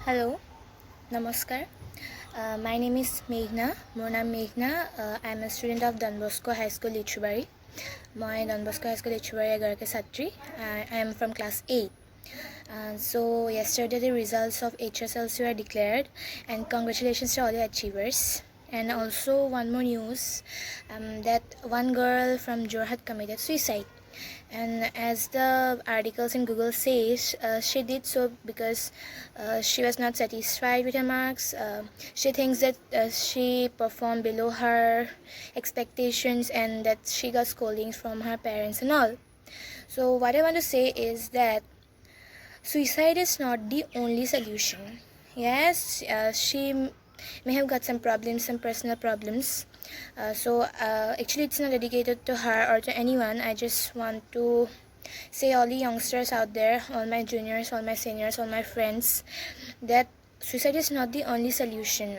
Hello, Namaskar. My name is Meghna. মোৰ নাম মেঘনা. I am a student of Don Bosco High School, Lichubari. মই Don Bosco High School, Lichubari এগৰাকী ছাত্ৰী. I am from class 8. So yesterday the results of HSLC were declared, and congratulations to all the achievers. And also one more news, that one girl from Jorhat committed suicide. And as the articles in Google says, she did so because she was not satisfied with her marks. She thinks that she performed below her expectations and that she got scoldings from her parents and all. So what I want to say is that suicide is not the only solution. Yes, she may have got some problems, some personal problems. Actually it's not dedicated to her or to anyone. I just want to say all the youngsters out there, all my juniors, all my seniors, all my friends, that suicide is not the only solution.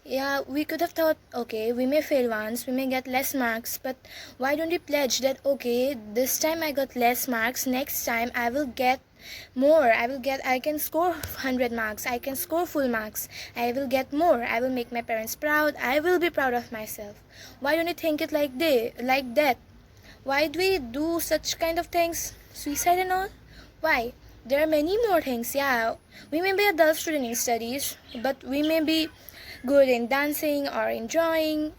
We could have thought, okay, we may fail once, we may get less marks, but why don't we pledge that, okay, this time I got less marks, next time I will get more. I can score 100 marks, I can score full marks, I will get more, I will make my parents proud, I will be proud of myself. Why don't you think it like that? Why do we do such kind of things, suicide and all? Why? There are many more things. We may be a dull student in studies, but we may be good in dancing or in drawing.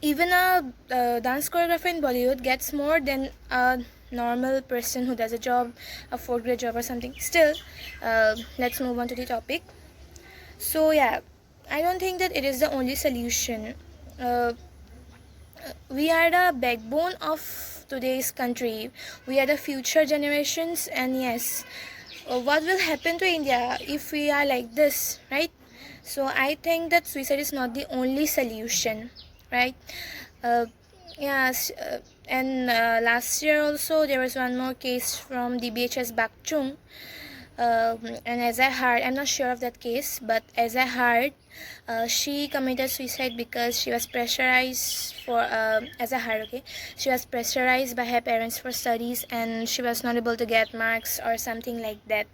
Even a dance choreographer in Bollywood gets more than a normal person who does a job, a 4th grade job or something. Still, let's move on to the topic. So I don't think that it is the only solution. We are the backbone of today's country. We are the future generations, and yes, what will happen to India if we are like this, right? So I think that suicide is not the only solution, right? Last year also there was one more case from DBHS Bakchung. And as I heard, I'm not sure of that case, but as I heard, she committed suicide because she was pressurized for, she was pressurized by her parents for studies, and she was not able to get marks or something like that.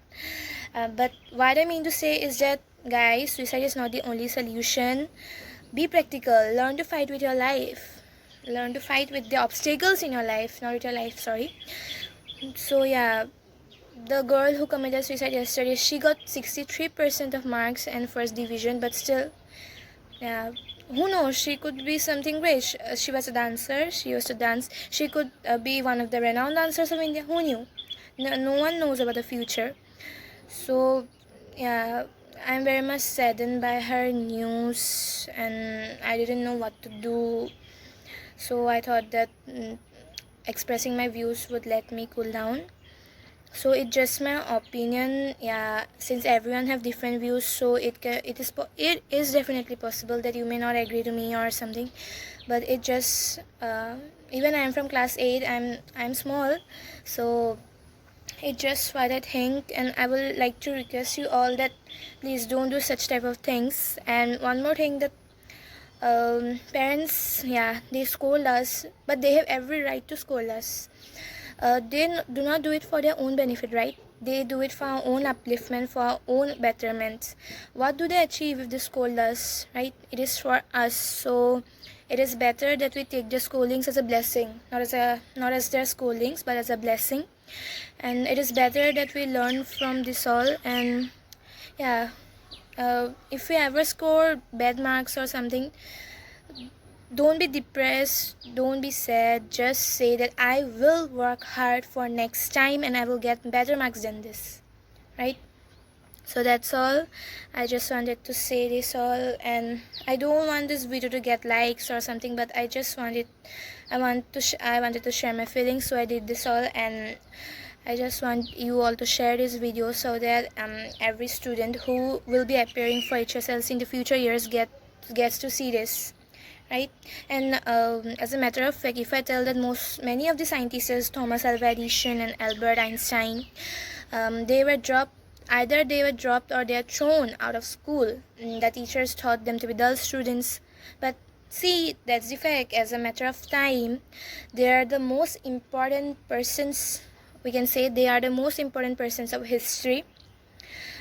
But what I mean to say is that, guys, suicide is not the only solution. Be practical, learn to fight with your life, learn to fight with the obstacles in your life, not with your life, sorry. So the girl who committed suicide yesterday, she got 63% of marks and first division, but still, who knows, she could be something great. She was a dancer, she used to dance, she could be one of the renowned dancers of India. Who knew? No one knows about the future. So I'm very much saddened by her news, and I didn't know what to do. So I thought that expressing my views would let me cool down. So it's just my opinion. Since everyone have different views, so it is definitely possible that you may not agree to me or something, but it just even I am from class 8, I'm small, so it's just what I think. And I will like to request you all that please don't do such type of things. And one more thing, that parents, they scold us, but they have every right to scold us. They do not do it for their own benefit, right? They do it for our own upliftment, for our own betterment. What do they achieve if they scold us, right? It is for us. So it is better that we take their scoldings as a blessing, not as their scoldings, but as a blessing. And it is better that we learn from this all. And if we ever score bad marks or something, don't be depressed, don't be sad, just say that I will work hard for next time and I will get better marks than this, right? So that's all. I just wanted to say this all, and I don't want this video to get likes or something, but I wanted to share my feelings, so I did this all. And I just want you all to share this video so that every student who will be appearing for HSLC in the future years gets to see this, right? And as a matter of fact, if I tell that many of the scientists, Thomas Alva Edison and Albert Einstein, they were dropped or they are thrown out of school. The teachers taught them to be dull students, but see, that's the fact. As a matter of time, they are the most important persons, we can say they are the most important persons of history.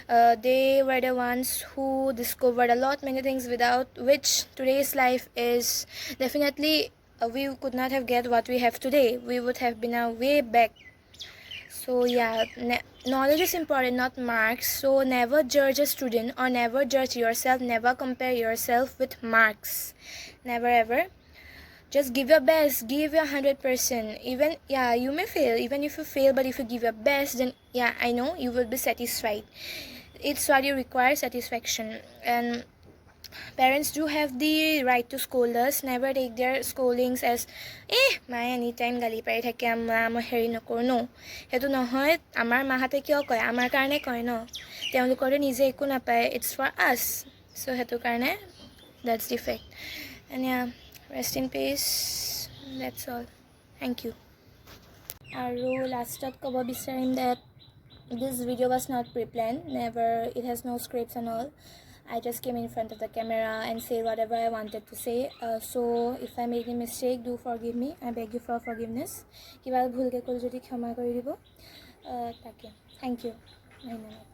They were the ones who discovered a lot many things without which today's life is definitely we could not have get what we have today. We would have been a way back. So yeah, knowledge is important, not marks. So never judge a student or never judge yourself. Never compare yourself with marks. Never ever. Just give your best, give your 100%. Even, yeah, you may fail, even if you fail, but if you give your best, then yeah, I know you will be satisfied. It's what you require, satisfaction. And parents do have the right to scold us. Never take their scoldings as মায়ে any time গালি পাৰি থাকে মই হেৰি নকৰোঁ ন সেইটো নহয় আমাৰ মাহঁতে কিয় কয় আমাৰ কাৰণে কয় ন তেওঁলোকৰে নিজে একো নাপায় ইটছ ফৰ আছ চ' সেইটো কাৰণে that's the fact and yeah, rest in peace. That's all. Thank you. আৰু লাষ্টত ক'ব বিচাৰিম that this video was not pre-planned. Never. It has no scripts and all. I just came in front of the camera and say whatever I wanted to say. So if I made a mistake, do forgive me. I beg you for forgiveness. কিবা ভুলকে ক'ল যদি ক্ষমা কৰি দিব তাকে. Thank you. ধন্যবাদ.